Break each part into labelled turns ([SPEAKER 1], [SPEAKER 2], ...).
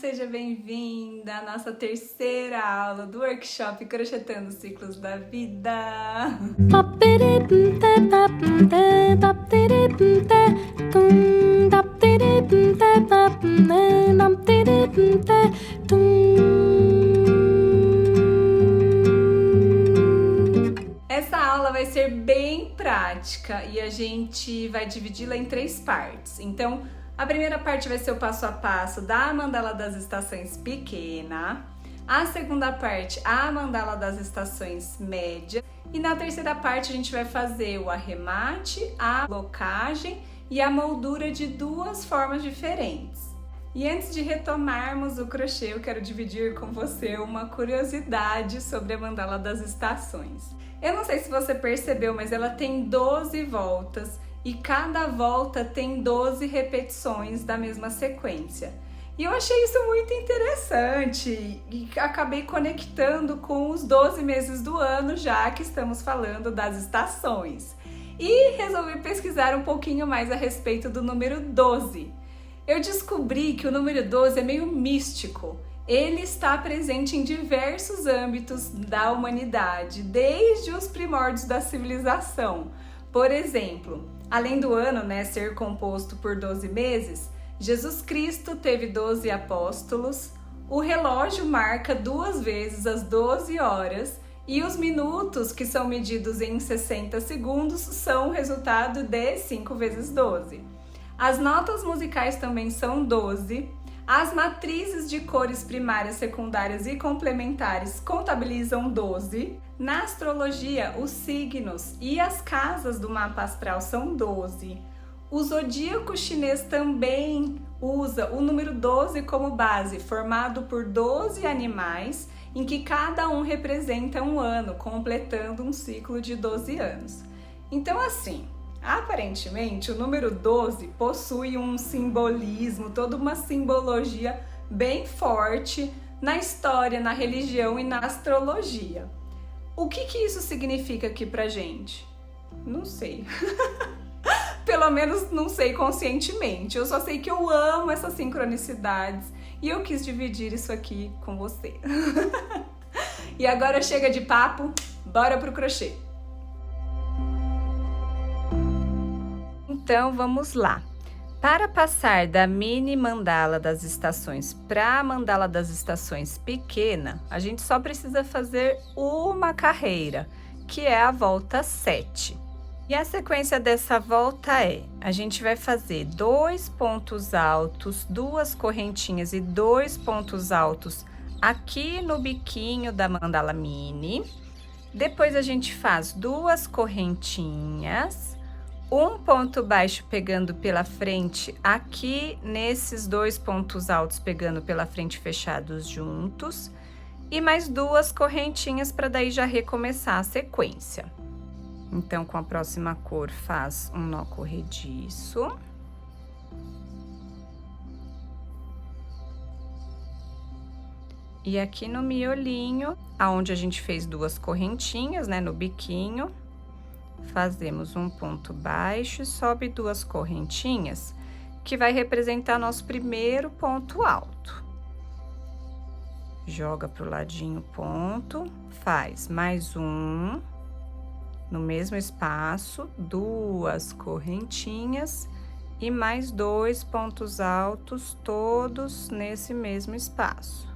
[SPEAKER 1] seja bem-vinda à nossa terceira aula do workshop Crochetando Ciclos da Vida. Essa aula vai ser bem prática e a gente vai dividi-la em 3 partes. Então, a primeira parte vai ser o passo a passo da mandala das estações pequena, a segunda parte a mandala das estações média e na terceira parte a gente vai fazer o arremate, a blocagem e a moldura de 2 formas diferentes. E antes de retomarmos o crochê, eu quero dividir com você uma curiosidade sobre a mandala das estações. Eu não sei se você percebeu, mas ela tem 12 voltas e cada volta tem 12 repetições da mesma sequência. E eu achei isso muito interessante e acabei conectando com os 12 meses do ano, já que estamos falando das estações. E resolvi pesquisar um pouquinho mais a respeito do número 12. Eu descobri que o número 12 é meio místico. Ele está presente em diversos âmbitos da humanidade, desde os primórdios da civilização. Por exemplo, além do ano, ser composto por 12 meses, Jesus Cristo teve 12 apóstolos, o relógio marca 2 vezes as 12 horas e os minutos, que são medidos em 60 segundos, são o resultado de 5 vezes 12. As notas musicais também são 12, as matrizes de cores primárias, secundárias e complementares contabilizam 12. Na astrologia, os signos e as casas do mapa astral são 12. O zodíaco chinês também usa o número 12 como base, formado por 12 animais, em que cada um representa um ano, completando um ciclo de 12 anos. Então, assim, aparentemente, o número 12 possui um simbolismo, toda uma simbologia bem forte na história, na religião e na astrologia. O que isso significa aqui pra gente? Não sei. Pelo menos não sei conscientemente. Eu só sei que eu amo essas sincronicidades e eu quis dividir isso aqui com você. E agora chega de papo, bora pro crochê. Então vamos lá. Para passar da mini mandala das estações para a mandala das estações pequena, a gente só precisa fazer uma carreira, que é a volta 7. E a sequência dessa volta a gente vai fazer 2 pontos altos, 2 correntinhas e 2 pontos altos aqui no biquinho da mandala mini. Depois a gente faz 2 correntinhas, um ponto baixo pegando pela frente aqui nesses 2 pontos altos pegando pela frente fechados juntos e mais 2 correntinhas para daí já recomeçar a sequência. Então, com a próxima cor, faz um nó corrediço. E aqui no miolinho, aonde a gente fez 2 correntinhas, no biquinho, fazemos um ponto baixo e sobe 2 correntinhas, que vai representar nosso primeiro ponto alto. Joga pro ladinho o ponto, faz mais um, no mesmo espaço, 2 correntinhas e mais 2 pontos altos, todos nesse mesmo espaço.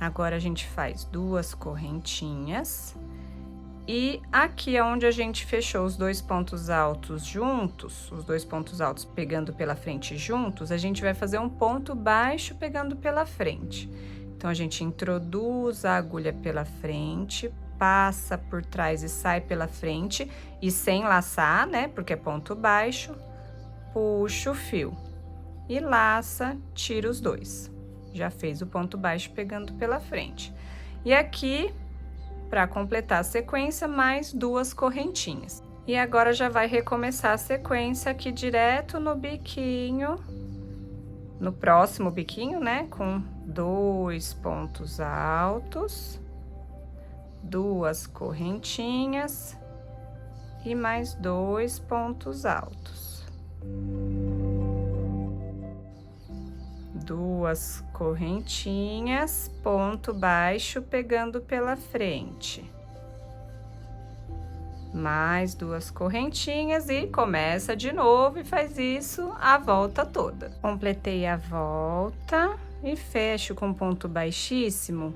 [SPEAKER 1] Agora, a gente faz 2 correntinhas e aqui onde a gente fechou os 2 pontos altos juntos, os 2 pontos altos pegando pela frente juntos, a gente vai fazer um ponto baixo pegando pela frente. Então, a gente introduz a agulha pela frente, passa por trás e sai pela frente e sem laçar, porque é ponto baixo, puxa o fio e laça, tira os 2. Já fez o ponto baixo pegando pela frente. E aqui, para completar a sequência, mais 2 correntinhas. E agora já vai recomeçar a sequência aqui direto no biquinho, no próximo biquinho, com 2 pontos altos, 2 correntinhas e mais 2 pontos altos. Duas correntinhas, ponto baixo pegando pela frente. Mais duas correntinhas e começa de novo e faz isso a volta toda. Completei a volta e fecho com ponto baixíssimo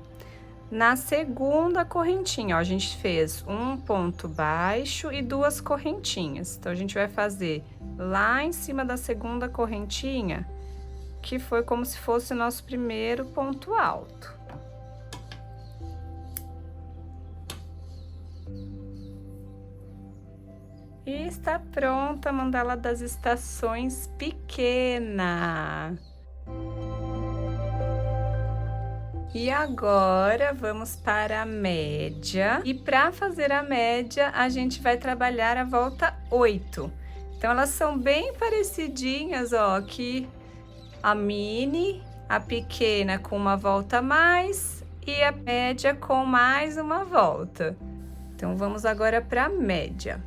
[SPEAKER 1] na segunda correntinha. Ó, a gente fez um ponto baixo e duas correntinhas. Então, a gente vai fazer lá em cima da segunda correntinha, que foi como se fosse o nosso primeiro ponto alto. E está pronta a mandala das estações pequena. E agora vamos para a média. E para fazer a média, a gente vai trabalhar a volta 8. Então, elas são bem parecidinhas, ó, aqui a mini, a pequena com uma volta a mais e a média com mais uma volta. Então, vamos agora para a média.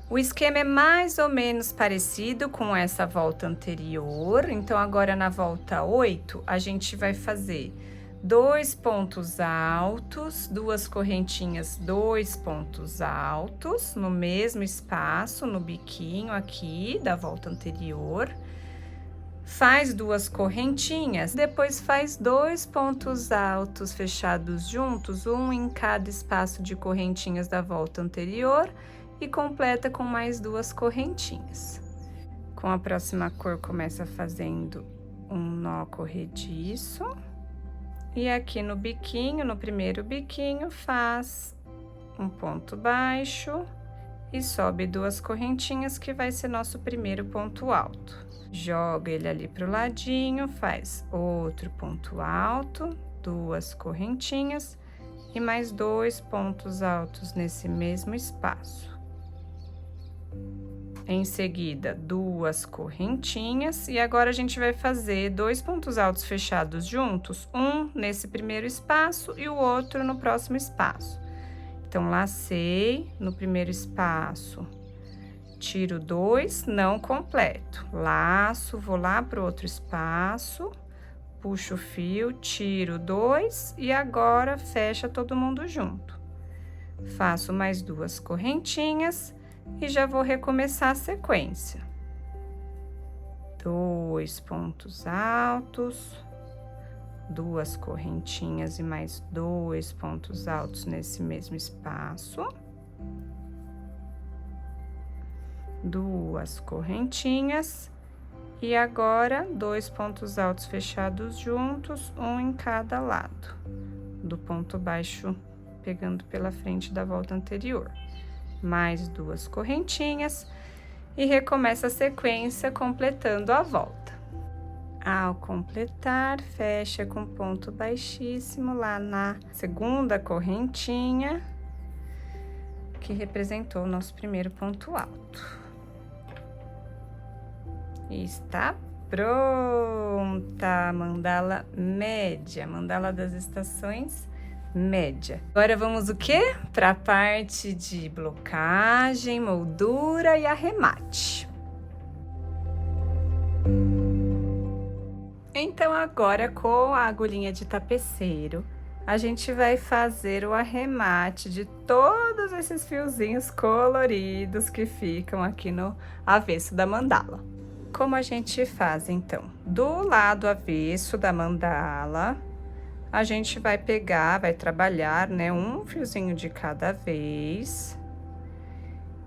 [SPEAKER 1] O esquema é mais ou menos parecido com essa volta anterior. Então, agora na volta 8, a gente vai fazer 2 pontos altos, duas correntinhas, 2 pontos altos no mesmo espaço, no biquinho aqui da volta anterior. Faz duas correntinhas, depois faz 2 pontos altos fechados juntos, um em cada espaço de correntinhas da volta anterior, e completa com mais duas correntinhas. Com a próxima cor, começa fazendo um nó corrediço. E aqui no biquinho, no primeiro biquinho, faz um ponto baixo e sobe duas correntinhas, que vai ser nosso primeiro ponto alto. Joga ele ali pro ladinho, faz outro ponto alto, duas correntinhas e mais 2 pontos altos nesse mesmo espaço. Em seguida, duas correntinhas, e agora a gente vai fazer 2 pontos altos fechados juntos, um nesse primeiro espaço e o outro no próximo espaço. Então, lacei no primeiro espaço, tiro 2, não completo, laço, vou lá pro outro espaço, puxo o fio, tiro 2 e agora fecha todo mundo junto. Faço mais 2 correntinhas e já vou recomeçar a sequência. 2 pontos altos, duas correntinhas e mais 2 pontos altos nesse mesmo espaço. Duas correntinhas e agora 2 pontos altos fechados juntos, um em cada lado do ponto baixo pegando pela frente da volta anterior. Mais 2 correntinhas e recomeça a sequência completando a volta. Ao completar, fecha com ponto baixíssimo lá na segunda correntinha, que representou o nosso primeiro ponto alto. E está pronta a mandala média, mandala das estações média. Agora vamos o quê? Para a parte de blocagem, moldura e arremate. Então, agora com a agulhinha de tapeceiro, a gente vai fazer o arremate de todos esses fiozinhos coloridos que ficam aqui no avesso da mandala. Como a gente faz, então? Do lado avesso da mandala, a gente vai pegar, vai trabalhar, né, um fiozinho de cada vez.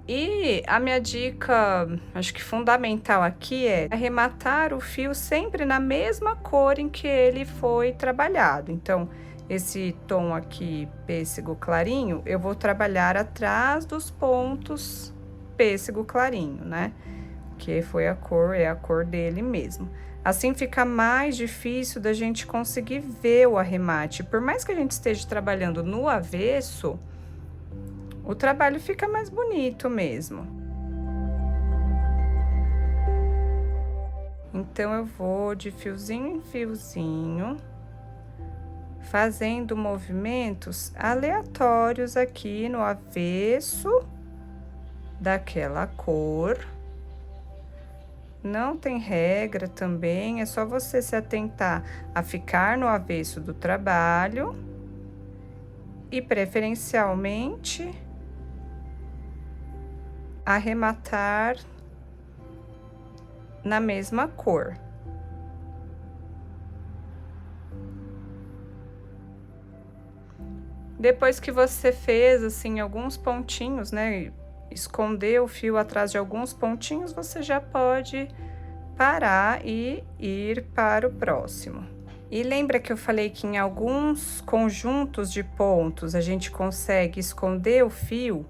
[SPEAKER 1] E a minha dica, acho que fundamental aqui é arrematar o fio sempre na mesma cor em que ele foi trabalhado. Então, esse tom aqui, pêssego clarinho, eu vou trabalhar atrás dos pontos pêssego clarinho, né? Que foi a cor, é a cor dele mesmo. Assim fica mais difícil da gente conseguir ver o arremate. Por mais que a gente esteja trabalhando no avesso, o trabalho fica mais bonito mesmo. Então, eu vou de fiozinho em fiozinho, fazendo movimentos aleatórios aqui no avesso daquela cor. Não tem regra também, é só você se atentar a ficar no avesso do trabalho e preferencialmente arrematar na mesma cor. Depois que você fez, assim, alguns pontinhos, né, esconder o fio atrás de alguns pontinhos, você já pode parar e ir para o próximo. E lembra que eu falei que em alguns conjuntos de pontos a gente consegue esconder o fio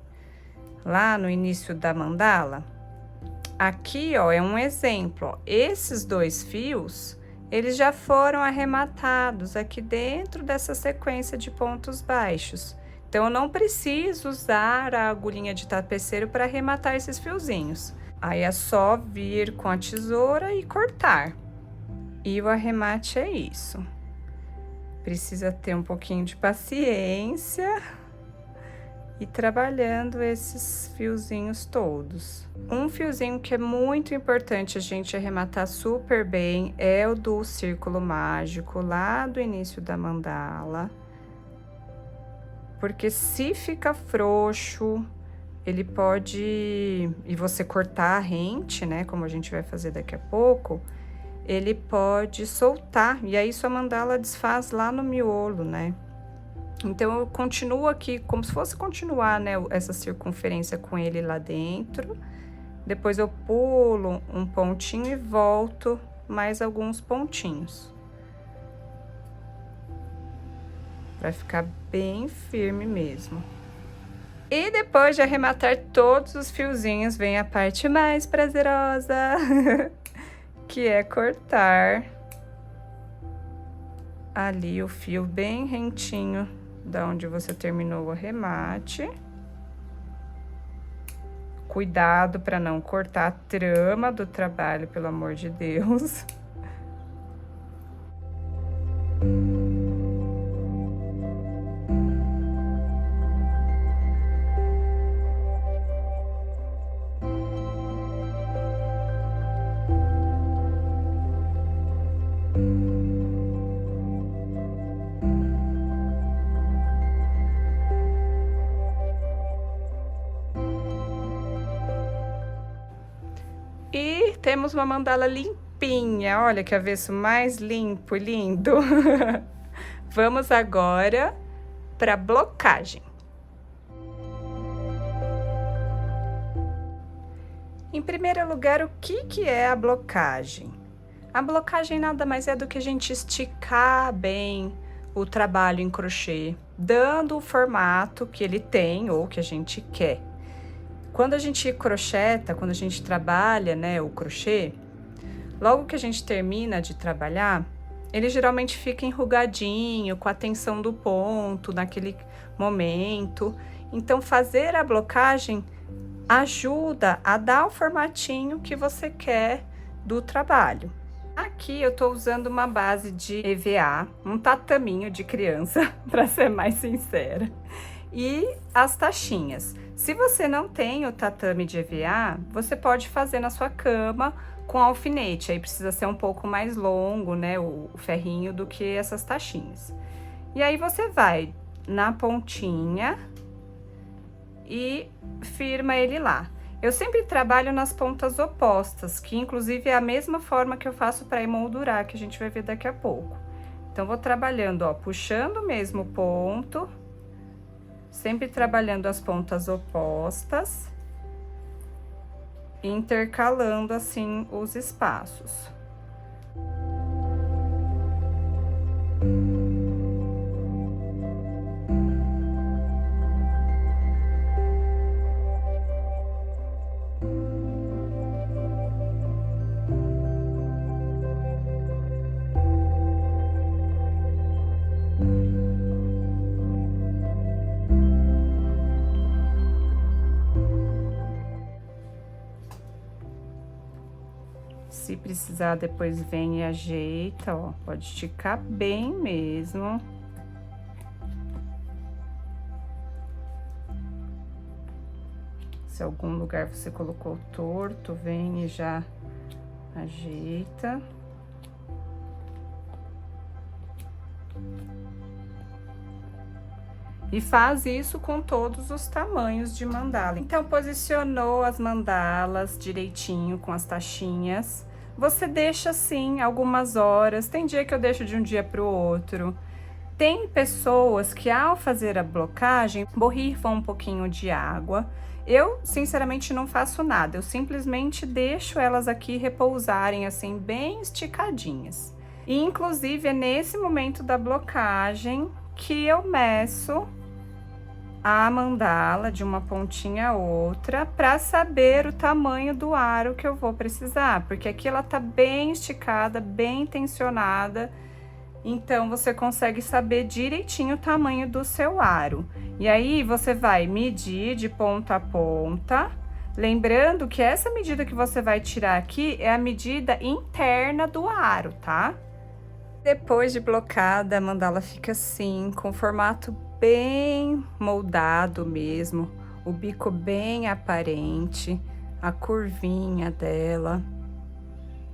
[SPEAKER 1] lá no início da mandala? Aqui, ó, é um exemplo, ó. Esses dois fios, eles já foram arrematados aqui dentro dessa sequência de pontos baixos. Então, eu não preciso usar a agulhinha de tapeceiro para arrematar esses fiozinhos. Aí é só vir com a tesoura e cortar. E o arremate é isso. Precisa ter um pouquinho de paciência e trabalhando esses fiozinhos todos. Um fiozinho que é muito importante a gente arrematar super bem é o do círculo mágico, lá do início da mandala. Porque se fica frouxo, ele pode... E você cortar a rente, né, como a gente vai fazer daqui a pouco, ele pode soltar, e aí sua mandala desfaz lá no miolo, né? Então, eu continuo aqui, como se fosse continuar, né, essa circunferência com ele lá dentro. Depois eu pulo um pontinho e volto mais alguns pontinhos. Pra ficar bem firme mesmo. E depois de arrematar todos os fiozinhos, vem a parte mais prazerosa, que é cortar ali o fio bem rentinho da onde você terminou o arremate. Cuidado para não cortar a trama do trabalho, pelo amor de Deus. E temos uma mandala limpinha, olha que avesso mais limpo e lindo. Vamos agora para blocagem. Em primeiro lugar, o que é a blocagem? A blocagem nada mais é do que a gente esticar bem o trabalho em crochê, dando o formato que ele tem ou que a gente quer. Quando a gente crocheta, quando a gente trabalha, né, o crochê, logo que a gente termina de trabalhar, ele geralmente fica enrugadinho, com a tensão do ponto naquele momento. Então, fazer a blocagem ajuda a dar o formatinho que você quer do trabalho. Aqui eu tô usando uma base de EVA, um tataminho de criança, para ser mais sincera, e as tachinhas. Se você não tem o tatame de EVA, você pode fazer na sua cama com alfinete, aí precisa ser um pouco mais longo, né, o ferrinho, do que essas tachinhas. E aí você vai na pontinha e firma ele lá. Eu sempre trabalho nas pontas opostas, que inclusive é a mesma forma que eu faço para emoldurar, que a gente vai ver daqui a pouco. Então, vou trabalhando, ó, puxando o mesmo ponto, sempre trabalhando as pontas opostas, intercalando assim os espaços. Se precisar, depois vem e ajeita, ó. Pode esticar bem mesmo. Se algum lugar você colocou torto, vem e já Ajeita. E faz isso com todos os tamanhos de mandala. Então, posicionou as mandalas direitinho com as tachinhas. Você deixa assim algumas horas. Tem dia que eu deixo de um dia para o outro. Tem pessoas que, ao fazer a blocagem, borrifam um pouquinho de água. Eu, sinceramente, não faço nada. Eu simplesmente deixo elas aqui repousarem assim, bem esticadinhas. E, inclusive, é nesse momento da blocagem que eu meço a mandala de uma pontinha a outra para saber o tamanho do aro que eu vou precisar, porque aqui ela tá bem esticada, bem tensionada, então você consegue saber direitinho o tamanho do seu aro. E aí você vai medir de ponta a ponta, lembrando que essa medida que você vai tirar aqui é a medida interna do aro, tá? Depois de blocada, a mandala fica assim, com formato bem moldado mesmo, o bico bem aparente, a curvinha dela.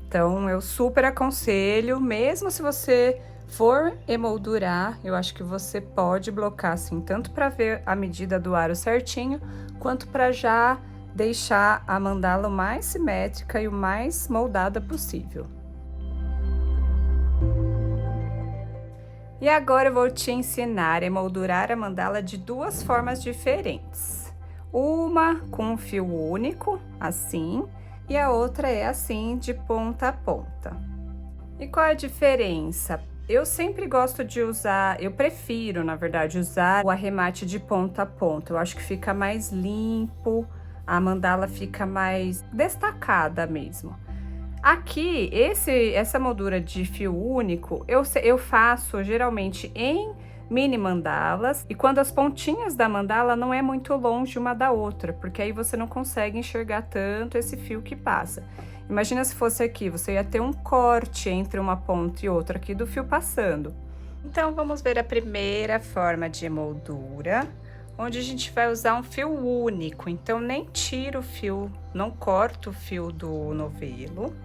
[SPEAKER 1] Então, eu super aconselho, mesmo se você for emoldurar, eu acho que você pode blocar assim, tanto para ver a medida do aro certinho, quanto para já deixar a mandala o mais simétrica e o mais moldada possível. E agora eu vou te ensinar a emoldurar a mandala de duas formas diferentes. Uma com um fio único, assim, e a outra é assim, de ponta a ponta. E qual a diferença? Eu sempre gosto de usar, eu prefiro, na verdade, usar o arremate de ponta a ponta. Eu acho que fica mais limpo, a mandala fica mais destacada mesmo. Aqui, essa moldura de fio único, eu faço geralmente em mini mandalas, e quando as pontinhas da mandala não é muito longe uma da outra, porque aí você não consegue enxergar tanto esse fio que passa. Imagina se fosse aqui, você ia ter um corte entre uma ponta e outra aqui do fio passando. Então, vamos ver a primeira forma de moldura, onde a gente vai usar um fio único. Então, nem tiro o fio, não corto o fio do novelo.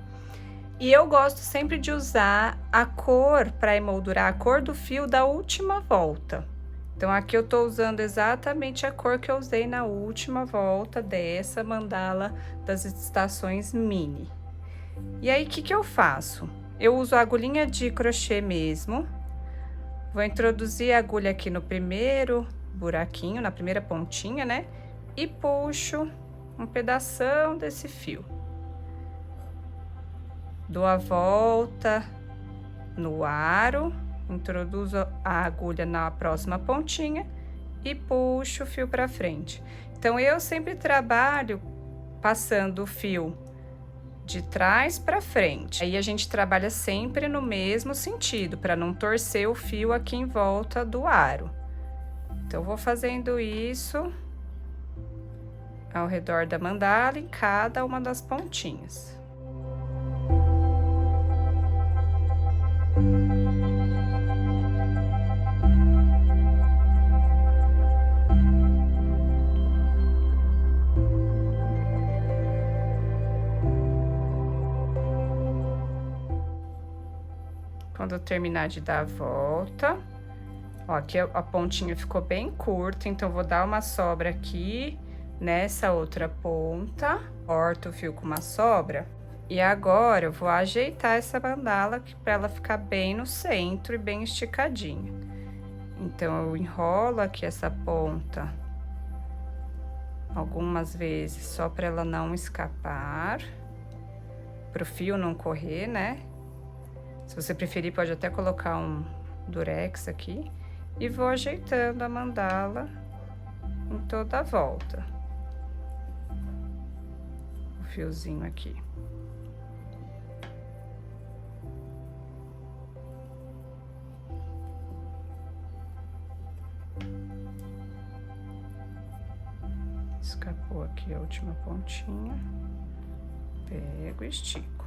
[SPEAKER 1] E eu gosto sempre de usar a cor para emoldurar, a cor do fio da última volta. Então, aqui eu tô usando exatamente a cor que eu usei na última volta dessa mandala das estações mini. E aí, o que eu faço? Eu uso a agulhinha de crochê mesmo. Vou introduzir a agulha aqui no primeiro buraquinho, na primeira pontinha, né? E puxo um pedação desse fio. Dou a volta no aro, introduzo a agulha na próxima pontinha e puxo o fio para frente. Então, eu sempre trabalho passando o fio de trás para frente. Aí, a gente trabalha sempre no mesmo sentido, para não torcer o fio aqui em volta do aro. Então, eu vou fazendo isso ao redor da mandala em cada uma das pontinhas. Quando eu terminar de dar a volta, ó, aqui a pontinha ficou bem curta, então eu vou dar uma sobra aqui nessa outra ponta, corto o fio com uma sobra. E agora eu vou ajeitar essa mandala para ela ficar bem no centro e bem esticadinha. Então, eu enrolo aqui essa ponta algumas vezes, só para ela não escapar, para o fio não correr, né? Se você preferir, pode até colocar um durex aqui. E vou ajeitando a mandala em toda a volta. O fiozinho aqui. Escapou aqui a última pontinha. Pego e estico.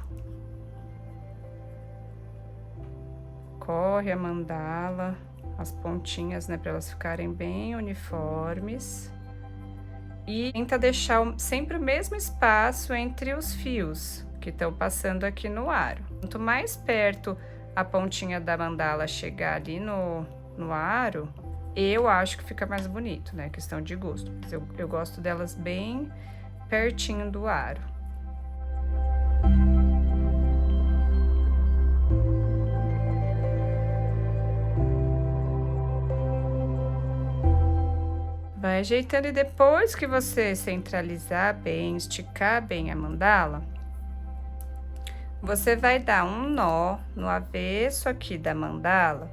[SPEAKER 1] Corre a mandala, as pontinhas, né, para elas ficarem bem uniformes. E tenta deixar sempre o mesmo espaço entre os fios, que estão passando aqui no aro. Quanto mais perto a pontinha da mandala chegar ali no aro, eu acho que fica mais bonito, né? Questão de gosto. Eu gosto delas bem pertinho do aro. Vai ajeitando e depois que você centralizar bem, esticar bem a mandala, você vai dar um nó no avesso aqui da mandala.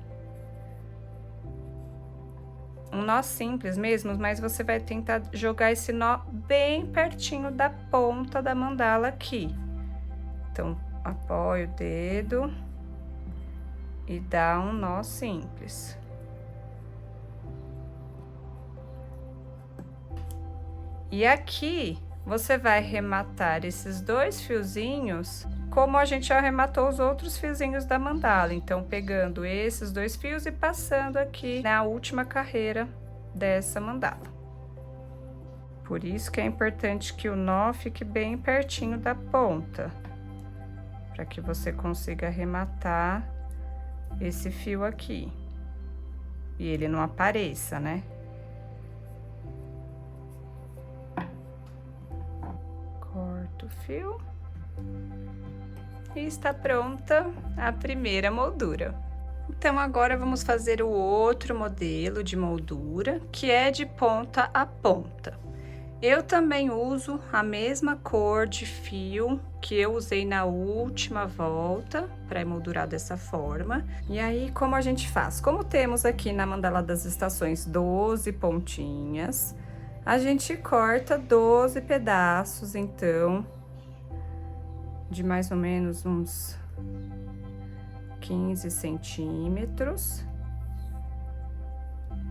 [SPEAKER 1] Um nó simples mesmo, mas você vai tentar jogar esse nó bem pertinho da ponta da mandala aqui. Então, apoia o dedo e dá um nó simples. E aqui, você vai arrematar esses 2 fiozinhos como a gente arrematou os outros fiozinhos da mandala. Então, pegando esses 2 fios e passando aqui na última carreira dessa mandala. Por isso que é importante que o nó fique bem pertinho da ponta, para que você consiga arrematar esse fio aqui. E ele não apareça, né? Corto o fio. E está pronta a primeira moldura. Então, agora vamos fazer o outro modelo de moldura, que é de ponta a ponta. Eu também uso a mesma cor de fio que eu usei na última volta, para emoldurar dessa forma. E aí, como a gente faz? Como temos aqui na mandala das estações 12 pontinhas, a gente corta 12 pedaços, então, de mais ou menos uns 15 centímetros,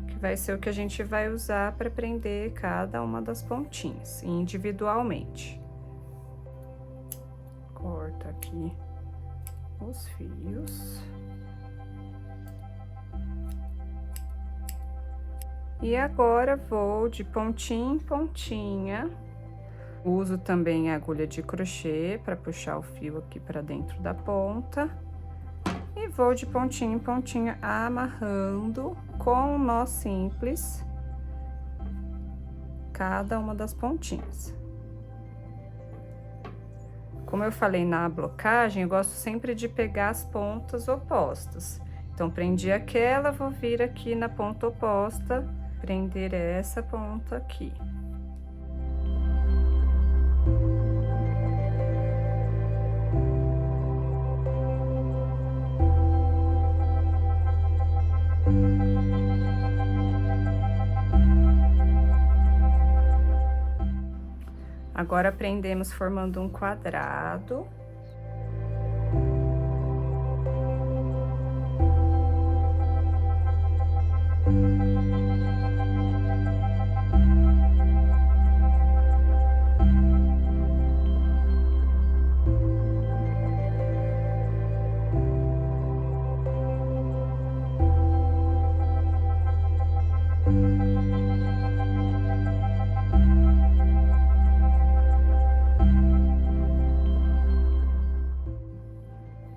[SPEAKER 1] que vai ser o que a gente vai usar para prender cada uma das pontinhas, individualmente. Corta aqui os fios. E agora, vou de pontinha em pontinha. Uso também a agulha de crochê para puxar o fio aqui para dentro da ponta. E vou de pontinha em pontinha amarrando com um nó simples cada uma das pontinhas. Como eu falei na blocagem, eu gosto sempre de pegar as pontas opostas. Então, prendi aquela, vou vir aqui na ponta oposta, prender essa ponta aqui. Agora, prendemos formando um quadrado.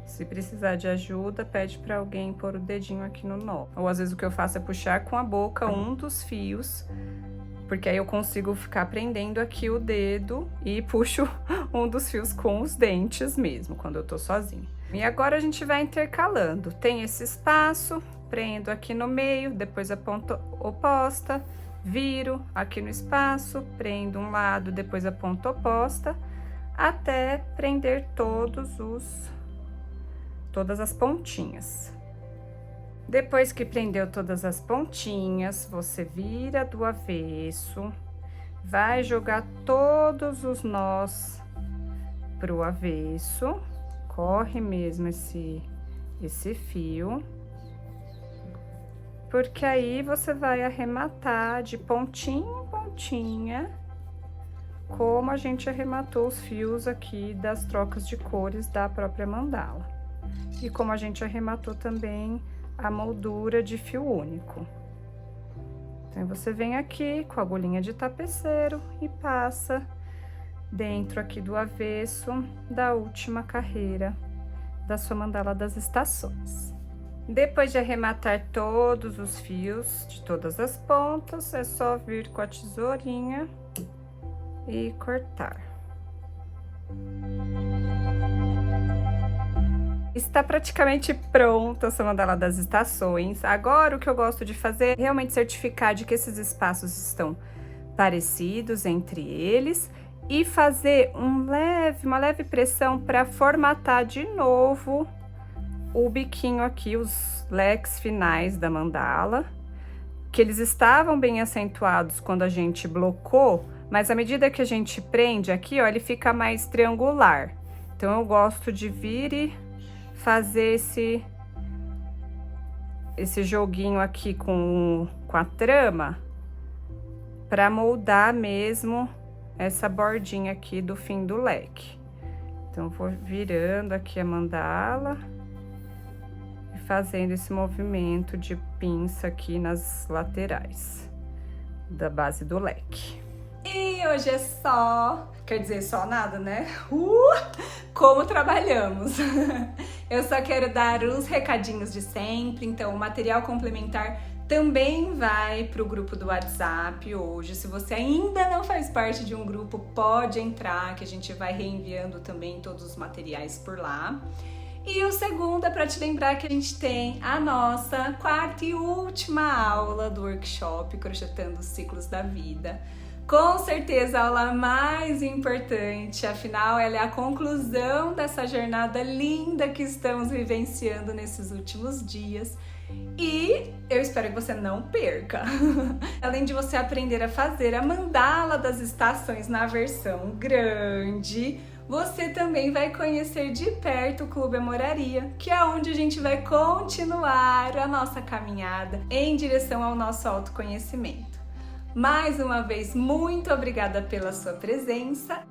[SPEAKER 1] Se precisar de ajuda, pede para alguém pôr o dedinho aqui no nó. Ou às vezes o que eu faço é puxar com a boca um dos fios, porque aí eu consigo ficar prendendo aqui o dedo e puxo um dos fios com os dentes mesmo, quando eu tô sozinha. E agora a gente vai intercalando. Tem esse espaço, prendo aqui no meio, depois a ponta oposta, viro aqui no espaço, prendo um lado, depois a ponta oposta, até prender todas as pontinhas. Depois que prendeu todas as pontinhas, você vira do avesso, vai jogar todos os nós pro avesso, corre mesmo esse fio, porque aí você vai arrematar de pontinha em pontinha, como a gente arrematou os fios aqui das trocas de cores da própria mandala. E como a gente arrematou também a moldura de fio único. Então, você vem aqui com a agulhinha de tapeceiro e passa dentro aqui do avesso da última carreira da sua mandala das estações. Depois de arrematar todos os fios de todas as pontas, é só vir com a tesourinha e cortar. Está praticamente pronta essa mandala das estações. Agora o que eu gosto de fazer é realmente certificar de que esses espaços estão parecidos entre eles e fazer uma leve pressão para formatar de novo o biquinho aqui, os leques finais da mandala, que eles estavam bem acentuados quando a gente blocou, mas à medida que a gente prende aqui, ó, ele fica mais triangular. Então eu gosto de vir e fazer esse joguinho aqui com a trama para moldar mesmo essa bordinha aqui do fim do leque. Então vou virando aqui a mandala e fazendo esse movimento de pinça aqui nas laterais da base do leque. E hoje é só, quer dizer, só nada, né? Como trabalhamos! Eu só quero dar os recadinhos de sempre, então o material complementar também vai para o grupo do WhatsApp hoje. Se você ainda não faz parte de um grupo, pode entrar, que a gente vai reenviando também todos os materiais por lá. E o segundo é para te lembrar que a gente tem a nossa quarta e última aula do workshop Crochetando os Ciclos da Vida. Com certeza a aula mais importante, afinal ela é a conclusão dessa jornada linda que estamos vivenciando nesses últimos dias. E eu espero que você não perca. Além de você aprender a fazer a mandala das estações na versão grande, você também vai conhecer de perto o Clube Amoraria, que é onde a gente vai continuar a nossa caminhada em direção ao nosso autoconhecimento. Mais uma vez, muito obrigada pela sua presença